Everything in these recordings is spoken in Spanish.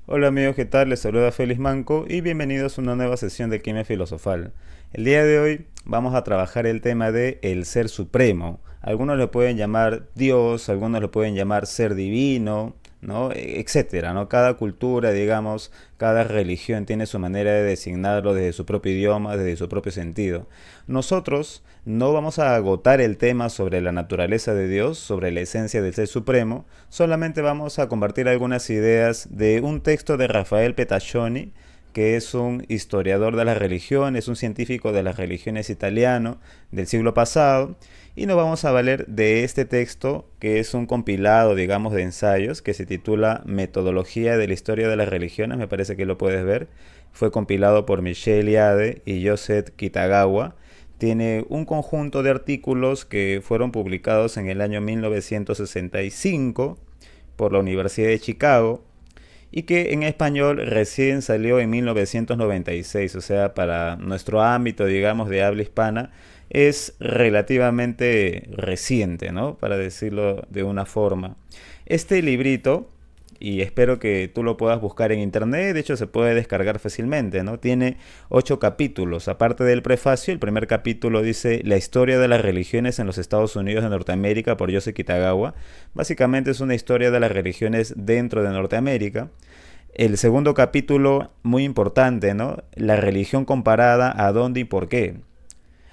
Hola amigos, ¿qué tal? Les saluda Félix Manco y bienvenidos a una nueva sesión de Química Filosofal. El día de hoy vamos a trabajar el tema de el ser supremo. Algunos lo pueden llamar Dios, algunos lo pueden llamar ser divino, ¿no? Etcétera, ¿no? Cada cultura, digamos, cada religión tiene su manera de designarlo desde su propio idioma, desde su propio sentido. Nosotros no vamos a agotar el tema sobre la naturaleza de Dios, sobre la esencia del ser supremo, solamente vamos a compartir algunas ideas de un texto de Rafael Petaccioni, que es un historiador de las religiones, un científico de las religiones italiano del siglo pasado, y nos vamos a valer de este texto, que es un compilado, digamos, de ensayos, que se titula Metodología de la Historia de las Religiones, me parece que lo puedes ver. Fue compilado por Michel Eliade y Joseph Kitagawa. Tiene un conjunto de artículos que fueron publicados en el año 1965 por la Universidad de Chicago y que en español recién salió en 1996, o sea, para nuestro ámbito, digamos, de habla hispana, es relativamente reciente, ¿no? Para decirlo de una forma. Este librito, y espero que tú lo puedas buscar en internet, de hecho se puede descargar fácilmente, ¿no? Tiene 8 capítulos, aparte del prefacio. El primer capítulo dice La historia de las religiones en los Estados Unidos de Norteamérica por Joseph Kitagawa. Básicamente es una historia de las religiones dentro de Norteamérica. El segundo capítulo, muy importante, ¿no? La religión comparada, a dónde y por qué.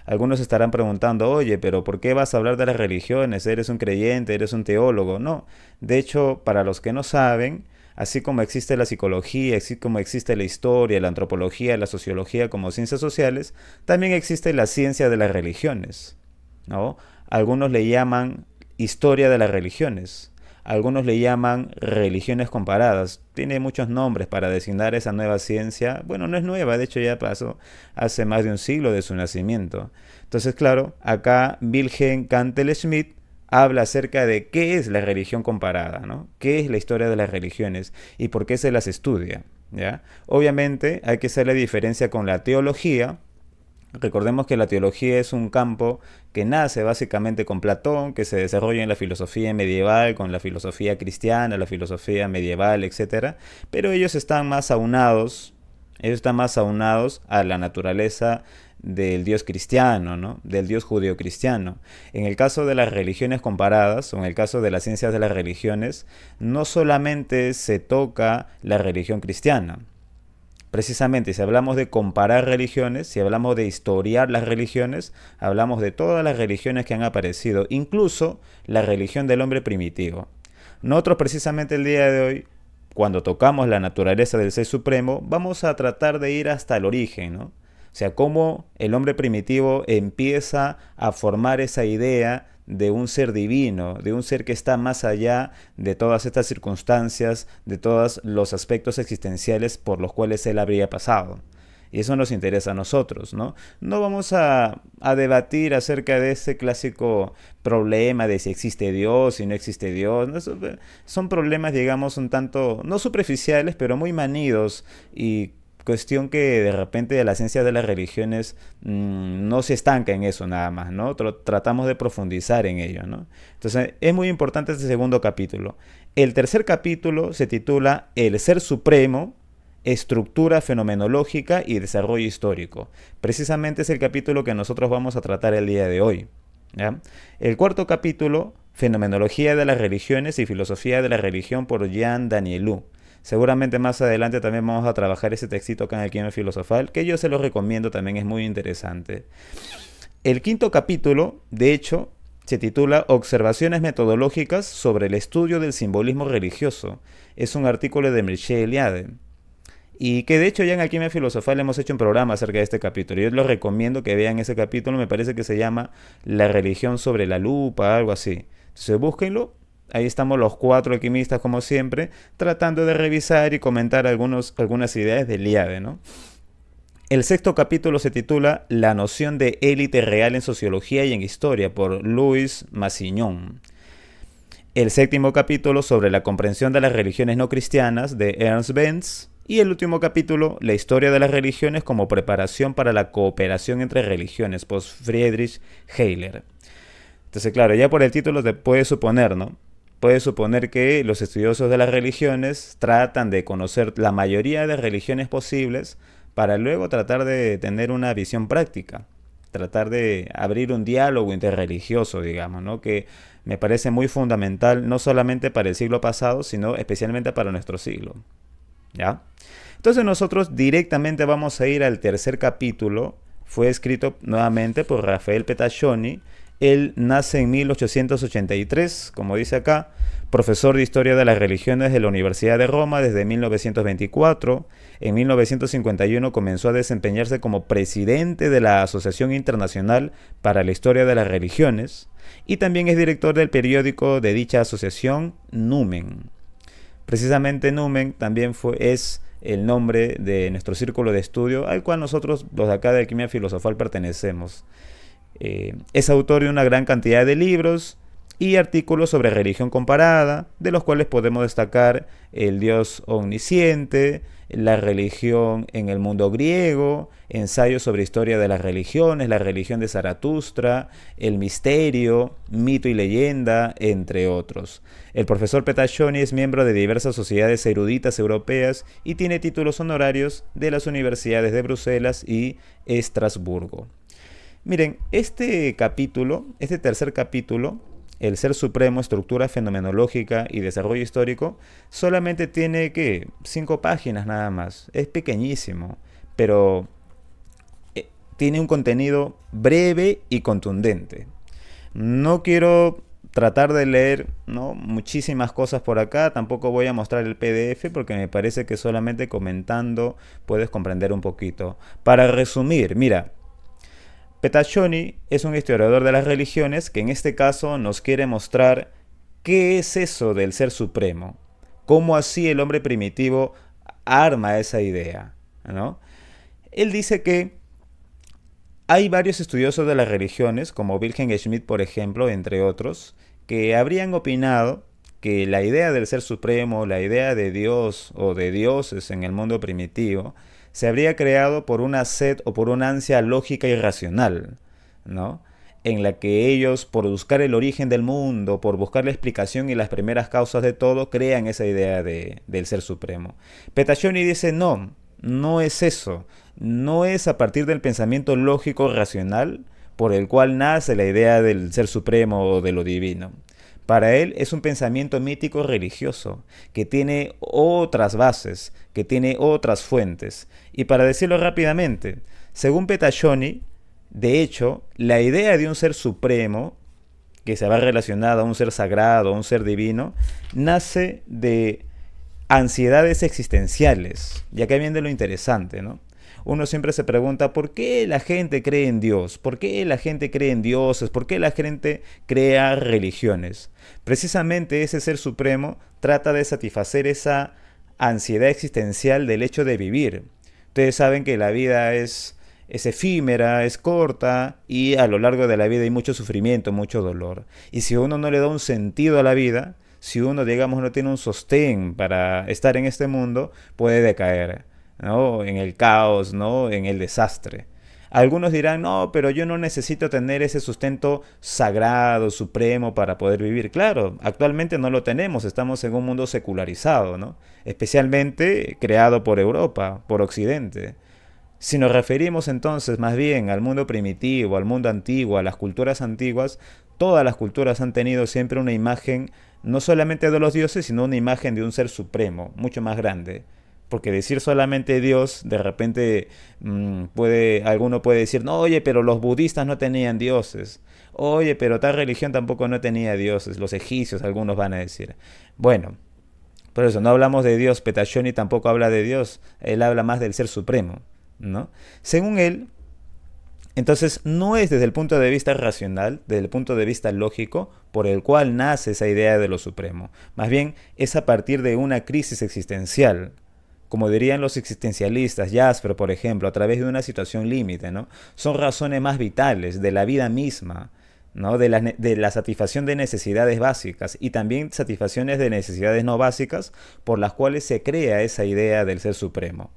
Algunos estarán preguntando, oye, pero ¿por qué vas a hablar de las religiones? ¿Eres un creyente? ¿Eres un teólogo? No. De hecho, para los que no saben, así como existe la psicología, así como existe la historia, la antropología, la sociología como ciencias sociales, también existe la ciencia de las religiones, ¿no? Algunos le llaman historia de las religiones. Algunos le llaman religiones comparadas. Tiene muchos nombres para designar esa nueva ciencia. Bueno, no es nueva, de hecho ya pasó hace más de un siglo de su nacimiento. Entonces, claro, acá Wilhelm Cantel Schmidt habla acerca de qué es la religión comparada, ¿no? ¿Qué es la historia de las religiones y por qué se las estudia? ¿Ya? Obviamente hay que hacer la diferencia con la teología. Recordemos que la teología es un campo que nace básicamente con Platón, que se desarrolla en la filosofía medieval, con la filosofía cristiana, la filosofía medieval, etcétera, pero ellos están más aunados a la naturaleza del Dios cristiano, ¿no? Del Dios judío-cristiano. En el caso de las religiones comparadas, o en el caso de las ciencias de las religiones, no solamente se toca la religión cristiana. Precisamente, si hablamos de comparar religiones, si hablamos de historiar las religiones, hablamos de todas las religiones que han aparecido, incluso la religión del hombre primitivo. Nosotros precisamente el día de hoy, cuando tocamos la naturaleza del ser supremo, vamos a tratar de ir hasta el origen, ¿no? O sea, cómo el hombre primitivo empieza a formar esa idea de un ser divino, de un ser que está más allá de todas estas circunstancias, de todos los aspectos existenciales por los cuales él habría pasado. Y eso nos interesa a nosotros, ¿no? No vamos a debatir acerca de ese clásico problema de si existe Dios, si no existe Dios. ¿No? Son problemas, digamos, un tanto, no superficiales, pero muy manidos y cuestión que de repente de la ciencia de las religiones no se estanca en eso nada más, ¿no? Tratamos de profundizar en ello, ¿no? Entonces es muy importante este segundo capítulo. El tercer capítulo se titula El Ser Supremo, estructura fenomenológica y desarrollo histórico. Precisamente es el capítulo que nosotros vamos a tratar el día de hoy, ¿ya? El cuarto capítulo, Fenomenología de las religiones y filosofía de la religión por Jean Danielou. Seguramente más adelante también vamos a trabajar ese textito acá en el Química Filosofal, que yo se lo recomiendo, también es muy interesante. El quinto capítulo, de hecho, se titula Observaciones metodológicas sobre el estudio del simbolismo religioso. Es un artículo de Michel Eliade. Y que de hecho ya en Alquimia Filosofal hemos hecho un programa acerca de este capítulo. Yo les recomiendo que vean ese capítulo, me parece que se llama La religión sobre la lupa, algo así. Entonces búsquenlo. Ahí estamos los cuatro alquimistas, como siempre, tratando de revisar y comentar algunas ideas de Eliade, ¿no? El sexto capítulo se titula La noción de élite real en sociología y en historia, por Louis Massignon. El séptimo capítulo sobre la comprensión de las religiones no cristianas, de Ernst Benz. Y el último capítulo, La historia de las religiones como preparación para la cooperación entre religiones, por Friedrich Hayler. Entonces, claro, ya por el título te puedes suponer, ¿no? puedes suponer que los estudiosos de las religiones tratan de conocer la mayoría de religiones posibles para luego tratar de tener una visión práctica, tratar de abrir un diálogo interreligioso, digamos, ¿no? Que me parece muy fundamental, no solamente para el siglo pasado, sino especialmente para nuestro siglo. ¿Ya? Entonces nosotros directamente vamos a ir al tercer capítulo. Fue escrito nuevamente por Rafael Pettaccioni. Él nace en 1883, como dice acá, profesor de Historia de las Religiones de la Universidad de Roma desde 1924. En 1951 comenzó a desempeñarse como presidente de la Asociación Internacional para la Historia de las Religiones y también es director del periódico de dicha asociación, Numen. Precisamente Numen también es el nombre de nuestro círculo de estudio al cual nosotros, los de acá de Alquimia Filosofal, pertenecemos. Es autor de una gran cantidad de libros y artículos sobre religión comparada, de los cuales podemos destacar el Dios omnisciente, la religión en el mundo griego, ensayos sobre historia de las religiones, la religión de Zaratustra, el misterio, mito y leyenda, entre otros. El profesor Pettaccioni es miembro de diversas sociedades eruditas europeas y tiene títulos honorarios de las universidades de Bruselas y Estrasburgo. Miren, este tercer capítulo, el Ser Supremo, Estructura Fenomenológica y Desarrollo Histórico, solamente tiene, 5 páginas nada más. Es pequeñísimo, pero tiene un contenido breve y contundente. No quiero tratar de leer, ¿no?, muchísimas cosas por acá, tampoco voy a mostrar el PDF porque me parece que solamente comentando puedes comprender un poquito. Para resumir, mira, Pettaccioni es un historiador de las religiones que en este caso nos quiere mostrar qué es eso del ser supremo, cómo así el hombre primitivo arma esa idea, ¿no? Él dice que hay varios estudiosos de las religiones, como Wilhelm Schmidt, por ejemplo, entre otros, que habrían opinado que la idea del ser supremo, la idea de Dios o de dioses en el mundo primitivo, se habría creado por una sed o por una ansia lógica y racional, ¿no?, en la que ellos, por buscar el origen del mundo, por buscar la explicación y las primeras causas de todo, crean esa idea del ser supremo. Pettaccioni dice, no es eso, no es a partir del pensamiento lógico racional por el cual nace la idea del ser supremo o de lo divino. Para él es un pensamiento mítico religioso, que tiene otras bases, que tiene otras fuentes. Y para decirlo rápidamente, según Pettaccioni, de hecho, la idea de un ser supremo, que se va relacionada a un ser sagrado, a un ser divino, nace de ansiedades existenciales. Y acá viene lo interesante, ¿no? Uno siempre se pregunta, ¿por qué la gente cree en Dios? ¿Por qué la gente cree en dioses? ¿Por qué la gente crea religiones? Precisamente ese ser supremo trata de satisfacer esa ansiedad existencial del hecho de vivir. Ustedes saben que la vida es efímera, es corta y a lo largo de la vida hay mucho sufrimiento, mucho dolor. Y si uno no le da un sentido a la vida, si uno, digamos, no tiene un sostén para estar en este mundo, puede decaer, ¿no?, en el caos, ¿no?, en el desastre. Algunos dirán, no, pero yo no necesito tener ese sustento sagrado, supremo para poder vivir. Claro, actualmente no lo tenemos, estamos en un mundo secularizado, ¿no?, especialmente creado por Europa, por Occidente. Si nos referimos entonces más bien al mundo primitivo, al mundo antiguo, a las culturas antiguas, todas las culturas han tenido siempre una imagen, no solamente de los dioses, sino una imagen de un ser supremo, mucho más grande. Porque decir solamente Dios, de repente alguno puede decir, no, oye, pero los budistas no tenían dioses. Oye, pero tal religión tampoco no tenía dioses. Los egipcios, algunos van a decir. Bueno, por eso no hablamos de Dios. Pettaccioni tampoco habla de Dios. Él habla más del ser supremo, ¿no? Según él, entonces no es desde el punto de vista racional, desde el punto de vista lógico, por el cual nace esa idea de lo supremo. Más bien es a partir de una crisis existencial. Como dirían los existencialistas, Jasper, por ejemplo, a través de una situación límite, ¿no? Son razones más vitales de la vida misma, ¿no?, de la satisfacción de necesidades básicas y también satisfacciones de necesidades no básicas por las cuales se crea esa idea del ser supremo.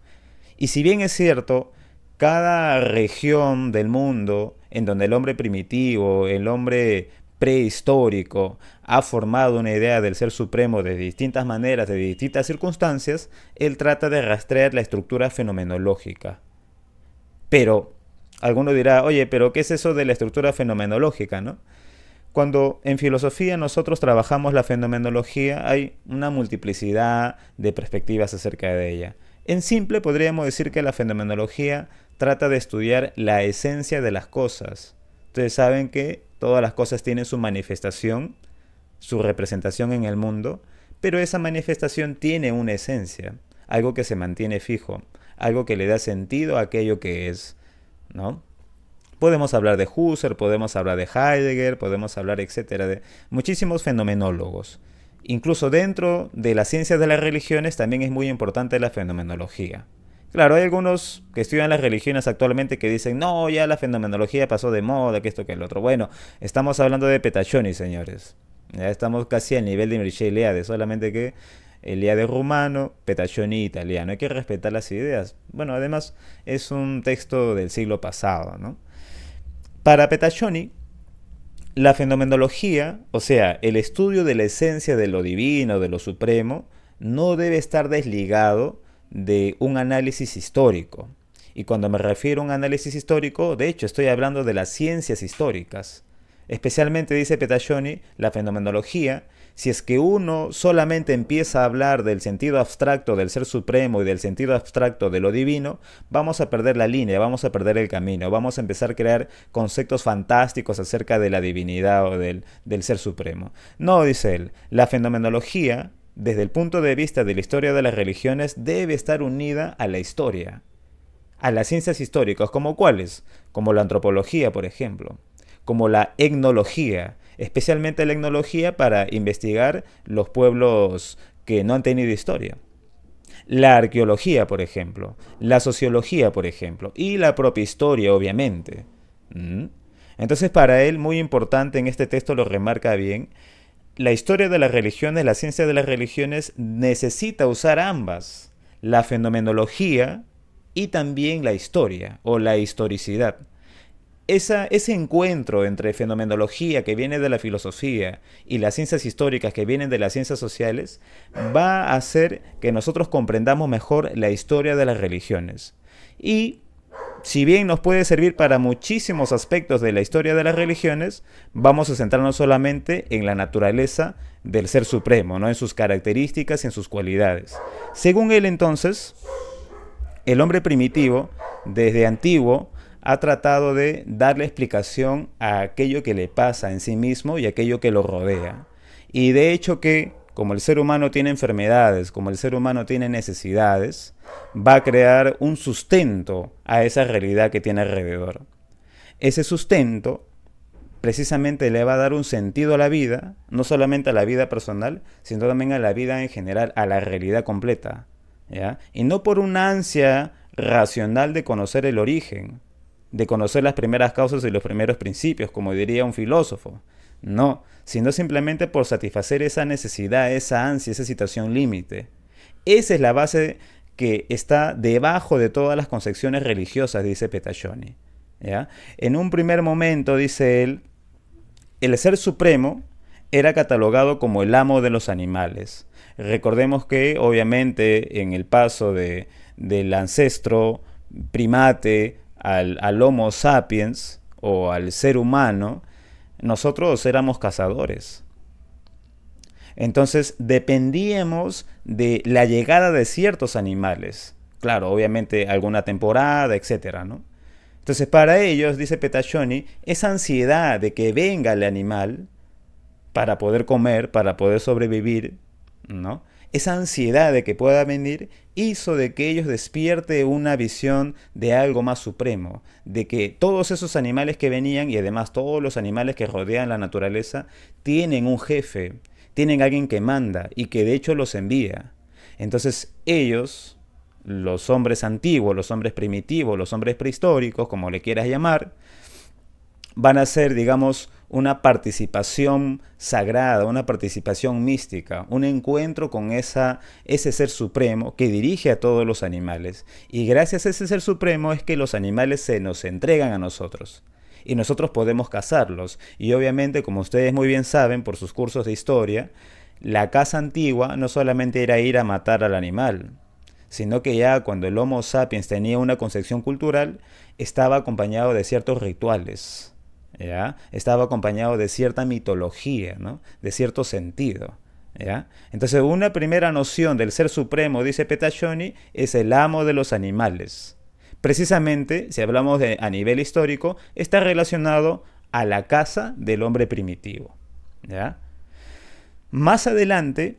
Y si bien es cierto, cada región del mundo en donde el hombre primitivo, el hombre prehistórico ha formado una idea del ser supremo de distintas maneras, de distintas circunstancias, él trata de rastrear la estructura fenomenológica. Pero alguno dirá, oye, pero ¿qué es eso de la estructura fenomenológica, no? Cuando en filosofía nosotros trabajamos la fenomenología, hay una multiplicidad de perspectivas acerca de ella. En simple podríamos decir que la fenomenología trata de estudiar la esencia de las cosas. Ustedes saben que todas las cosas tienen su manifestación, su representación en el mundo, pero esa manifestación tiene una esencia, algo que se mantiene fijo, algo que le da sentido a aquello que es, ¿no? Podemos hablar de Husserl, podemos hablar de Heidegger, podemos hablar, etcétera, de muchísimos fenomenólogos. Incluso dentro de las ciencias de las religiones también es muy importante la fenomenología. Claro, hay algunos que estudian las religiones actualmente que dicen, no, ya la fenomenología pasó de moda, que esto, que el otro. Bueno, estamos hablando de Petaccioni, señores. Ya estamos casi al nivel de Mircea Eliade, solamente que Eliade rumano, Petaccioni italiano. Hay que respetar las ideas. Bueno, además es un texto del siglo pasado, ¿no? Para Petaccioni, la fenomenología, o sea, el estudio de la esencia de lo divino, de lo supremo, no debe estar desligado de un análisis histórico. Y cuando me refiero a un análisis histórico, de hecho estoy hablando de las ciencias históricas. Especialmente, dice Petaccioni, la fenomenología, si es que uno solamente empieza a hablar del sentido abstracto del ser supremo y del sentido abstracto de lo divino, vamos a perder la línea, vamos a perder el camino, vamos a empezar a crear conceptos fantásticos acerca de la divinidad o del ser supremo. No, dice él, la fenomenología, desde el punto de vista de la historia de las religiones, debe estar unida a la historia, a las ciencias históricas, ¿como cuáles? Como la antropología, por ejemplo, como la etnología, especialmente la etnología para investigar los pueblos que no han tenido historia. La arqueología, por ejemplo, la sociología, por ejemplo, y la propia historia, obviamente. Entonces, para él, muy importante, en este texto lo remarca bien, la historia de las religiones, la ciencia de las religiones necesita usar ambas, la fenomenología y también la historia o la historicidad. Ese encuentro entre fenomenología que viene de la filosofía y las ciencias históricas que vienen de las ciencias sociales va a hacer que nosotros comprendamos mejor la historia de las religiones. Y si bien nos puede servir para muchísimos aspectos de la historia de las religiones, vamos a centrarnos solamente en la naturaleza del ser supremo, ¿no? En sus características y en sus cualidades. Según él, entonces, el hombre primitivo, desde antiguo, ha tratado de darle explicación a aquello que le pasa en sí mismo y aquello que lo rodea. Y de hecho que, como el ser humano tiene enfermedades, como el ser humano tiene necesidades, va a crear un sustento a esa realidad que tiene alrededor. Ese sustento precisamente le va a dar un sentido a la vida, no solamente a la vida personal, sino también a la vida en general, a la realidad completa, ¿ya? Y no por una ansia racional de conocer el origen, de conocer las primeras causas y los primeros principios, como diría un filósofo. No, sino simplemente por satisfacer esa necesidad, esa ansia, esa situación límite. Esa es la base que está debajo de todas las concepciones religiosas, dice Petaccioni, ¿ya? En un primer momento, dice él, el ser supremo era catalogado como el amo de los animales. Recordemos que, obviamente, en el paso del ancestro primate al Homo sapiens o al ser humano, nosotros éramos cazadores. Entonces dependíamos de la llegada de ciertos animales. Claro, obviamente alguna temporada, etcétera, ¿no? Entonces para ellos, dice Petaccioni, esa ansiedad de que venga el animal para poder comer, para poder sobrevivir, ¿no? Esa ansiedad de que pueda venir hizo de que ellos despierte una visión de algo más supremo, de que todos esos animales que venían y además todos los animales que rodean la naturaleza tienen un jefe, tienen alguien que manda y que de hecho los envía. Entonces ellos, los hombres antiguos, los hombres primitivos, los hombres prehistóricos, como le quieras llamar, van a ser, digamos, una participación sagrada, una participación mística, un encuentro con ese ser supremo que dirige a todos los animales. Y gracias a ese ser supremo es que los animales se nos entregan a nosotros. y nosotros podemos cazarlos. Y obviamente, como ustedes muy bien saben por sus cursos de historia, la caza antigua no solamente era ir a matar al animal, sino que ya cuando el Homo sapiens tenía una concepción cultural, estaba acompañado de ciertos rituales, ¿ya? Estaba acompañado de cierta mitología, ¿no? De cierto sentido, ¿ya? Entonces, una primera noción del ser supremo, dice Petaccioni, es el amo de los animales. Precisamente, si hablamos a nivel histórico, está relacionado a la caza del hombre primitivo, ¿ya? Más adelante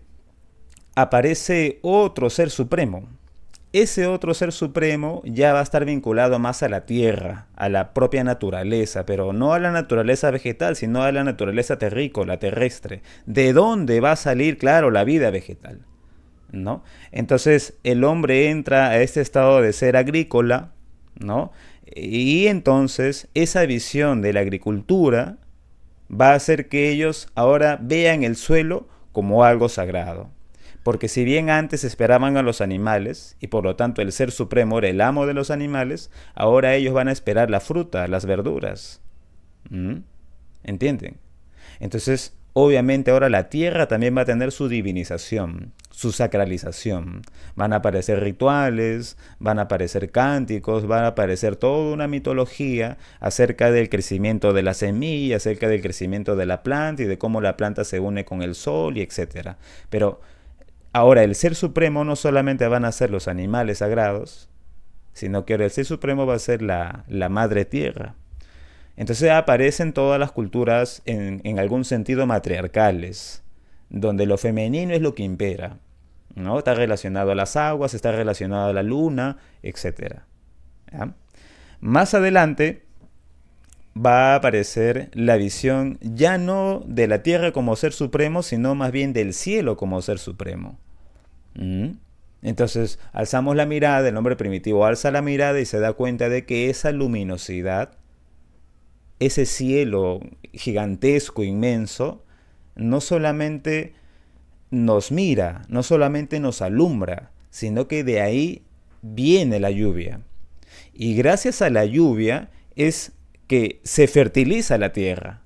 aparece otro ser supremo. Ese otro ser supremo ya va a estar vinculado más a la tierra, a la propia naturaleza, pero no a la naturaleza vegetal, sino a la naturaleza terrícola, terrestre. ¿De dónde va a salir, claro, la vida vegetal? ¿No? Entonces el hombre entra a este estado de ser agrícola, ¿no? Y entonces esa visión de la agricultura va a hacer que ellos ahora vean el suelo como algo sagrado. Porque si bien antes esperaban a los animales, y por lo tanto el ser supremo era el amo de los animales, ahora ellos van a esperar la fruta, las verduras. ¿Mm? ¿Entienden? Entonces, obviamente ahora la tierra también va a tener su divinización, su sacralización. Van a aparecer rituales, van a aparecer cánticos, van a aparecer toda una mitología acerca del crecimiento de la semilla, acerca del crecimiento de la planta y de cómo la planta se une con el sol y etcétera. Pero ahora el ser supremo no solamente van a ser los animales sagrados, sino que ahora el ser supremo va a ser la madre tierra. Entonces aparecen todas las culturas en algún sentido matriarcales, donde lo femenino es lo que impera, ¿no? Está relacionado a las aguas, está relacionado a la luna, etc. ¿Ya? Más adelante va a aparecer la visión ya no de la tierra como ser supremo, sino más bien del cielo como ser supremo. Entonces alzamos la mirada, el hombre primitivo alza la mirada y se da cuenta de que esa luminosidad, ese cielo gigantesco, inmenso, no solamente nos mira, no solamente nos alumbra, sino que de ahí viene la lluvia. Y gracias a la lluvia es que se fertiliza la tierra.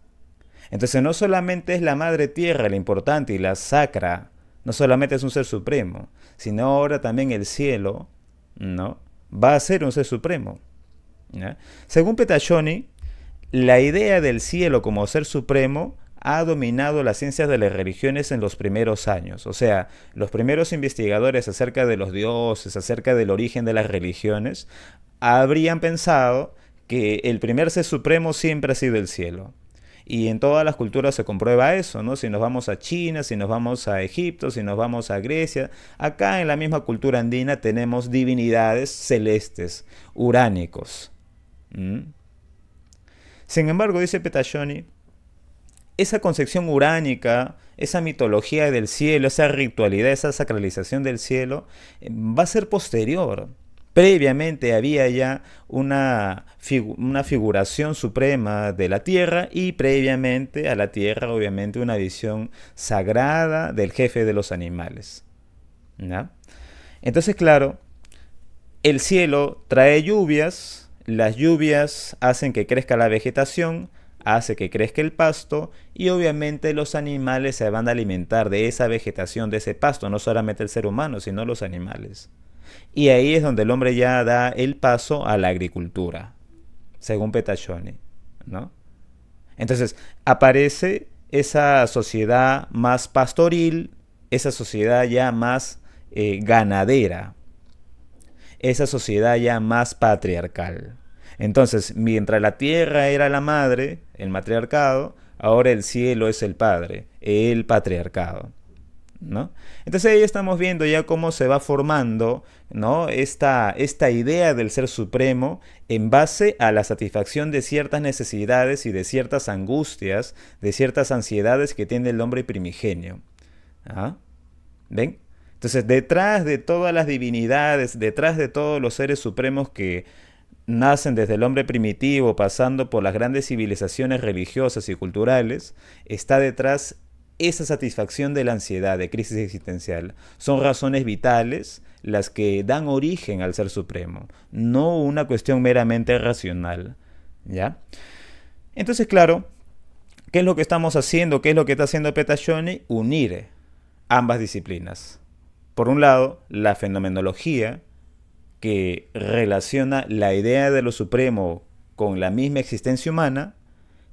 Entonces no solamente es la madre tierra la importante y la sacra, no solamente es un ser supremo, sino ahora también el cielo, ¿no? Va a ser un ser supremo, ¿ya? Según Petaccioni, la idea del cielo como ser supremo ha dominado las ciencias de las religiones en los primeros años. O sea, los primeros investigadores acerca de los dioses, acerca del origen de las religiones, habrían pensado que el primer ser supremo siempre ha sido el cielo. Y en todas las culturas se comprueba eso, ¿no? Si nos vamos a China, si nos vamos a Egipto, si nos vamos a Grecia, acá en la misma cultura andina tenemos divinidades celestes, uránicos. Sin embargo, dice Petaccioni, esa concepción uránica, esa mitología del cielo, esa ritualidad, esa sacralización del cielo, va a ser posterior. Previamente había ya una figuración suprema de la tierra y previamente a la tierra obviamente una visión sagrada del jefe de los animales, ¿ya? Entonces, claro, el cielo trae lluvias, las lluvias hacen que crezca la vegetación, hace que crezca el pasto y obviamente los animales se van a alimentar de esa vegetación, de ese pasto, no solamente el ser humano, sino los animales. Y ahí es donde el hombre ya da el paso a la agricultura, según Petaccioni, ¿no? Entonces aparece esa sociedad más pastoril, esa sociedad ya más ganadera, esa sociedad ya más patriarcal. Entonces, mientras la tierra era la madre, el matriarcado, ahora el cielo es el padre, el patriarcado, ¿no? Entonces ahí estamos viendo ya cómo se va formando, ¿no? esta idea del ser supremo en base a la satisfacción de ciertas necesidades y de ciertas angustias, de ciertas ansiedades que tiene el hombre primigenio. ¿Ah? ¿Ven? Entonces detrás de todas las divinidades, detrás de todos los seres supremos que nacen desde el hombre primitivo, pasando por las grandes civilizaciones religiosas y culturales, está detrás esa satisfacción de la ansiedad, de crisis existencial. Son razones vitales las que dan origen al ser supremo, no una cuestión meramente racional, ¿ya? Entonces, claro, ¿qué es lo que estamos haciendo? ¿Qué es lo que está haciendo Petashoni? Unir ambas disciplinas. Por un lado, la fenomenología, que relaciona la idea de lo supremo con la misma existencia humana,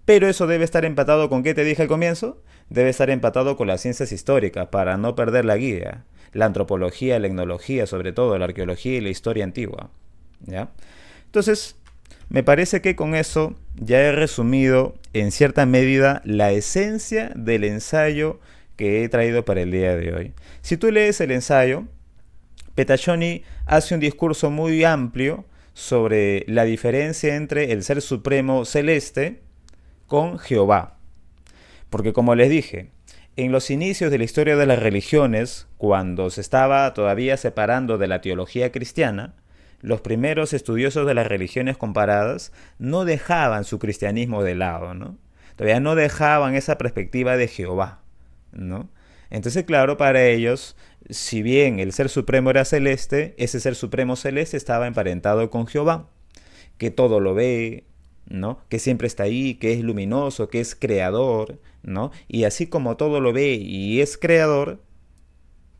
pero eso debe estar empatado con, ¿qué te dije al comienzo? Debe estar empatado con las ciencias históricas para no perder la guía. La antropología, la etnología, sobre todo la arqueología y la historia antigua. ¿Ya? Entonces, me parece que con eso ya he resumido en cierta medida la esencia del ensayo que he traído para el día de hoy. Si tú lees el ensayo, Petashoni hace un discurso muy amplio sobre la diferencia entre el ser supremo celeste con Jehová. Porque como les dije, en los inicios de la historia de las religiones, cuando se estaba todavía separando de la teología cristiana, los primeros estudiosos de las religiones comparadas no dejaban su cristianismo de lado, ¿no? Todavía no dejaban esa perspectiva de Jehová, ¿no? Entonces, claro, para ellos, si bien el ser supremo era celeste, ese ser supremo celeste estaba emparentado con Jehová, que todo lo ve, ¿no? Que siempre está ahí, que es luminoso, que es creador, ¿no? Y así como todo lo ve y es creador,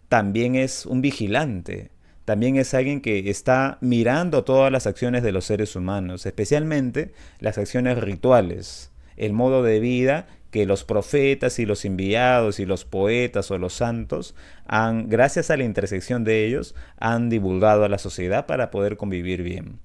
también es un vigilante, también es alguien que está mirando todas las acciones de los seres humanos, especialmente las acciones rituales, el modo de vida que los profetas y los enviados y los poetas o los santos han, gracias a la intersección de ellos, han divulgado a la sociedad para poder convivir bien.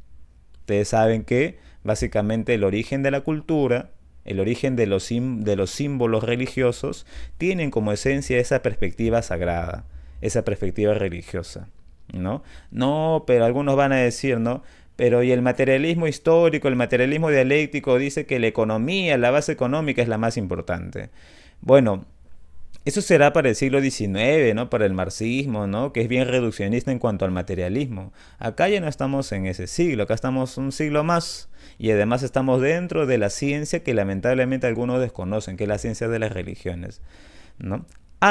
Ustedes saben que básicamente el origen de la cultura, el origen de los símbolos religiosos, tienen como esencia esa perspectiva sagrada, esa perspectiva religiosa, ¿no? No, pero algunos van a decir, ¿no? Pero y el materialismo histórico, el materialismo dialéctico dice que la economía, la base económica es la más importante. Bueno, eso será para el siglo XIX, ¿no? Para el marxismo, ¿no? Que es bien reduccionista en cuanto al materialismo. Acá ya no estamos en ese siglo, acá estamos un siglo más. Y además estamos dentro de la ciencia que lamentablemente algunos desconocen, que es la ciencia de las religiones, ¿no?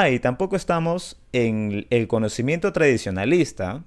Y tampoco estamos en el conocimiento tradicionalista.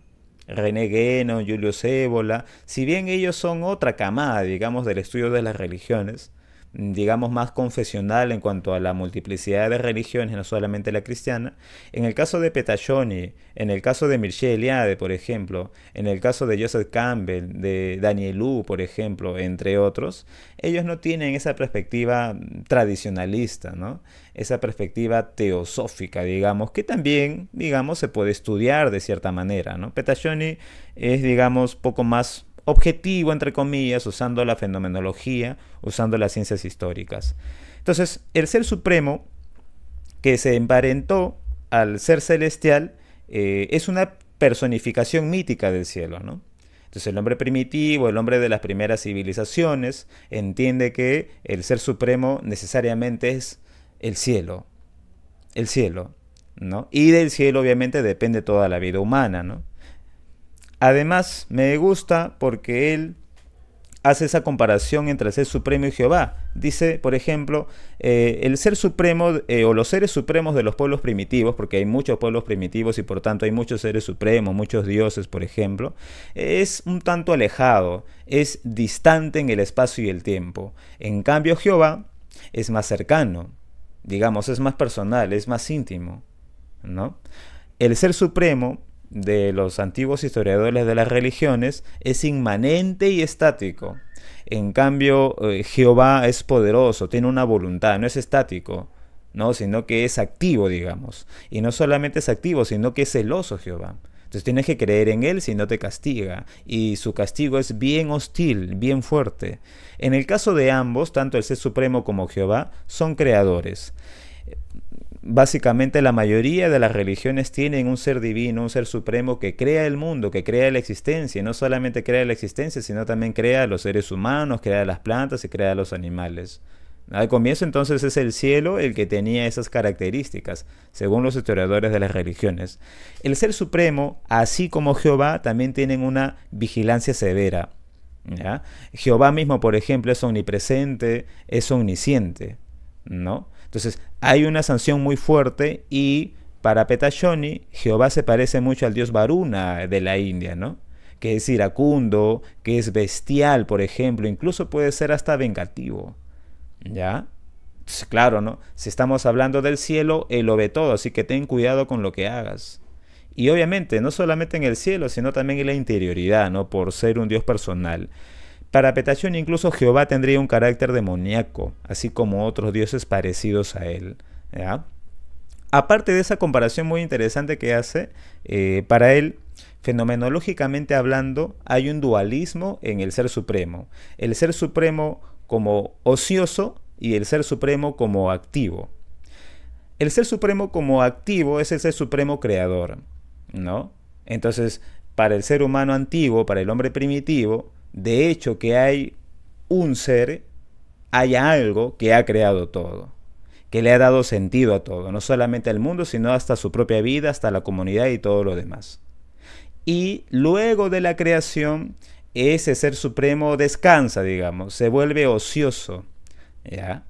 René Guénon, Julius Evola, si bien ellos son otra camada, digamos, del estudio de las religiones, digamos más confesional en cuanto a la multiplicidad de religiones, no solamente la cristiana, en el caso de Petashoni, en el caso de Mircea Eliade, por ejemplo, en el caso de Joseph Campbell, de Daniel Wu, por ejemplo, entre otros, ellos no tienen esa perspectiva tradicionalista, ¿no? Esa perspectiva teosófica, digamos, que también, digamos, se puede estudiar de cierta manera, ¿no? Petashoni es, digamos, poco más objetivo, entre comillas, usando la fenomenología, usando las ciencias históricas. Entonces, el ser supremo que se emparentó al ser celestial es una personificación mítica del cielo, ¿no? Entonces el hombre primitivo, el hombre de las primeras civilizaciones, entiende que el ser supremo necesariamente es el cielo, ¿no? Y del cielo obviamente depende toda la vida humana, ¿no? Además, me gusta porque él hace esa comparación entre el ser supremo y Jehová. Dice, por ejemplo, el ser supremo o los seres supremos de los pueblos primitivos, porque hay muchos pueblos primitivos y por tanto hay muchos seres supremos, muchos dioses, por ejemplo, es un tanto alejado, es distante en el espacio y el tiempo. En cambio, Jehová es más cercano, digamos, es más personal, es más íntimo, ¿no? El ser supremo de los antiguos historiadores de las religiones es inmanente y estático. En cambio, Jehová es poderoso, tiene una voluntad, no es estático, ¿no? Sino que es activo, digamos. Y no solamente es activo, sino que es celoso Jehová. Entonces tienes que creer en él si no te castiga. Y su castigo es bien hostil, bien fuerte. En el caso de ambos, tanto el Ser Supremo como Jehová son creadores. Básicamente la mayoría de las religiones tienen un ser divino, un ser supremo que crea el mundo, que crea la existencia. Y no solamente crea la existencia, sino también crea a los seres humanos, crea a las plantas y crea a los animales. Al comienzo entonces es el cielo el que tenía esas características, según los historiadores de las religiones. El ser supremo, así como Jehová, también tienen una vigilancia severa, ¿ya? Jehová mismo, por ejemplo, es omnipresente, es omnisciente, ¿no? Entonces hay una sanción muy fuerte y para Petashoni Jehová se parece mucho al dios Varuna de la India, ¿no? Que es iracundo, que es bestial, por ejemplo, incluso puede ser hasta vengativo, ¿Ya? Entonces, claro, ¿no? Si estamos hablando del cielo, Él lo ve todo, así que ten cuidado con lo que hagas. Y obviamente, no solamente en el cielo, sino también en la interioridad, ¿no? Por ser un Dios personal. Para Petachón incluso Jehová tendría un carácter demoníaco, así como otros dioses parecidos a él. ¿Ya? Aparte de esa comparación muy interesante que hace, para él, fenomenológicamente hablando, hay un dualismo en el Ser Supremo. El Ser Supremo como ocioso y el Ser Supremo como activo. El Ser Supremo como activo es el Ser Supremo creador, ¿no? Entonces, para el ser humano antiguo, para el hombre primitivo, de hecho que hay un ser, hay algo que ha creado todo, que le ha dado sentido a todo, no solamente al mundo, sino hasta su propia vida, hasta la comunidad y todo lo demás. Y luego de la creación, ese ser supremo descansa, digamos, se vuelve ocioso, ¿ya?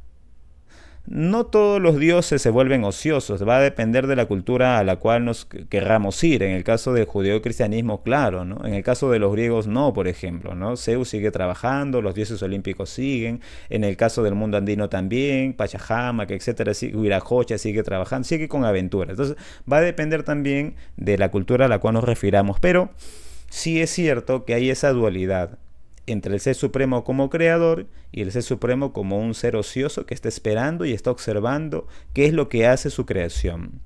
No todos los dioses se vuelven ociosos, va a depender de la cultura a la cual nos querramos ir. En el caso del judeocristianismo, claro, ¿no? En el caso de los griegos, no, por ejemplo, ¿no? Zeus sigue trabajando, los dioses olímpicos siguen. En el caso del mundo andino también, Pachacamac, etcétera, Huiracocha sigue trabajando, sigue con aventuras. Entonces, va a depender también de la cultura a la cual nos refiramos. Pero sí es cierto que hay esa dualidad entre el Ser Supremo como creador y el Ser Supremo como un ser ocioso que está esperando y está observando qué es lo que hace su creación.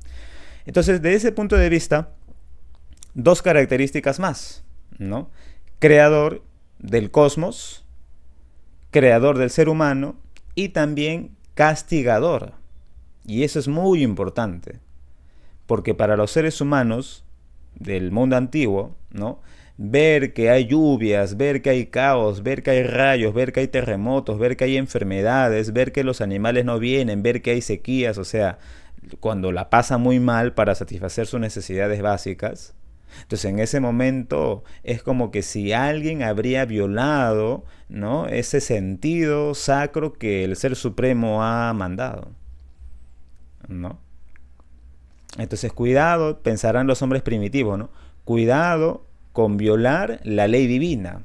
Entonces, de ese punto de vista, dos características más, ¿no? Creador del cosmos, creador del ser humano y también castigador. Y eso es muy importante, porque para los seres humanos del mundo antiguo, ¿no? Ver que hay lluvias, ver que hay caos, ver que hay rayos, ver que hay terremotos, ver que hay enfermedades, ver que los animales no vienen, ver que hay sequías, o sea, cuando la pasa muy mal para satisfacer sus necesidades básicas. Entonces en ese momento es como que si alguien habría violado, ¿no? Ese sentido sacro que el Ser Supremo ha mandado, ¿no? Entonces cuidado, pensarán los hombres primitivos, ¿no? Cuidado con violar la ley divina.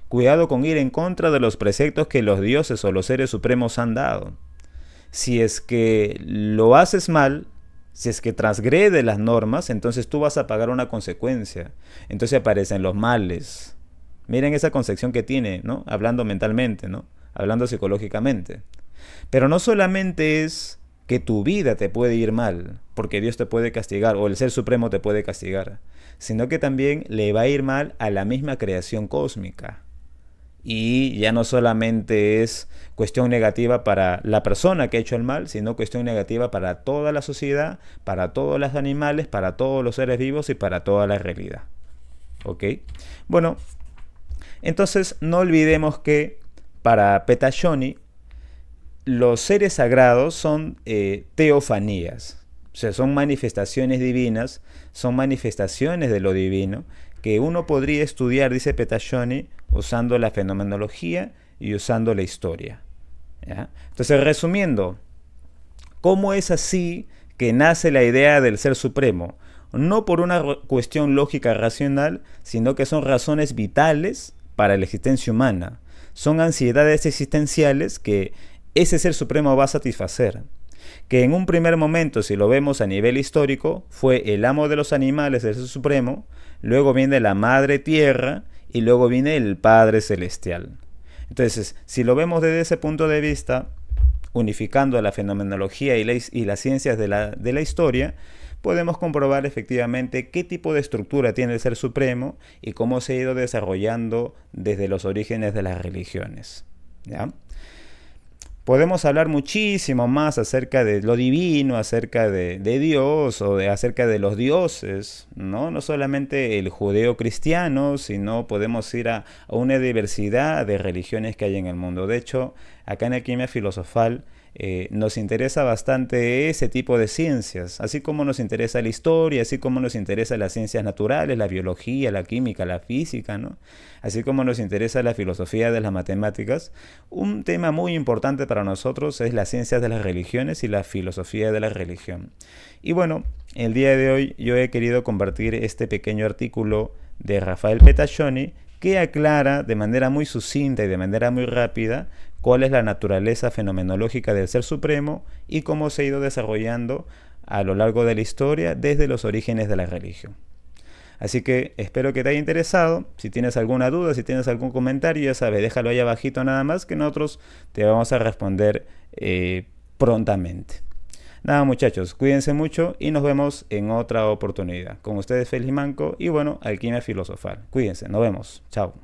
Cuidado con ir en contra de los preceptos que los dioses o los seres supremos han dado. Si es que lo haces mal, si es que transgredes las normas, entonces tú vas a pagar una consecuencia. Entonces aparecen los males. Miren esa concepción que tiene, ¿no? Hablando mentalmente, ¿no? Hablando psicológicamente. Pero no solamente es que tu vida te puede ir mal, porque Dios te puede castigar, o el Ser Supremo te puede castigar, sino que también le va a ir mal a la misma creación cósmica. Y ya no solamente es cuestión negativa para la persona que ha hecho el mal, sino cuestión negativa para toda la sociedad, para todos los animales, para todos los seres vivos y para toda la realidad. ¿Ok? Bueno, entonces no olvidemos que para Petachoni los seres sagrados son teofanías, o sea, son manifestaciones divinas, son manifestaciones de lo divino, que uno podría estudiar, dice Petachoni, usando la fenomenología y usando la historia. ¿Ya? Entonces, resumiendo, ¿cómo es así que nace la idea del Ser Supremo? No por una cuestión lógica racional, sino que son razones vitales para la existencia humana. Son ansiedades existenciales que ese Ser Supremo va a satisfacer. Que en un primer momento, si lo vemos a nivel histórico, fue el amo de los animales, el Ser Supremo, luego viene la Madre Tierra y luego viene el Padre Celestial. Entonces, si lo vemos desde ese punto de vista, unificando la fenomenología y las ciencias de la historia, podemos comprobar efectivamente qué tipo de estructura tiene el Ser Supremo y cómo se ha ido desarrollando desde los orígenes de las religiones. ¿Ya? Podemos hablar muchísimo más acerca de lo divino, acerca de Dios o acerca de los dioses, ¿no? No solamente el judeo-cristiano, sino podemos ir a una diversidad de religiones que hay en el mundo. De hecho, acá en Alquimia Filosofal nos interesa bastante ese tipo de ciencias, así como nos interesa la historia, así como nos interesa las ciencias naturales, la biología, la química, la física, ¿no? Así como nos interesa la filosofía de las matemáticas. Un tema muy importante para nosotros es las ciencias de las religiones y la filosofía de la religión. Y bueno, el día de hoy yo he querido compartir este pequeño artículo de Rafael Petachoni, que aclara de manera muy sucinta y de manera muy rápida cuál es la naturaleza fenomenológica del Ser Supremo y cómo se ha ido desarrollando a lo largo de la historia desde los orígenes de la religión. Así que espero que te haya interesado. Si tienes alguna duda, si tienes algún comentario, ya sabes, déjalo ahí abajito nada más, que nosotros te vamos a responder prontamente. Nada, muchachos, cuídense mucho y nos vemos en otra oportunidad. Con ustedes, Félix Manco, y bueno, Alquimia Filosofal. Cuídense, nos vemos. Chao.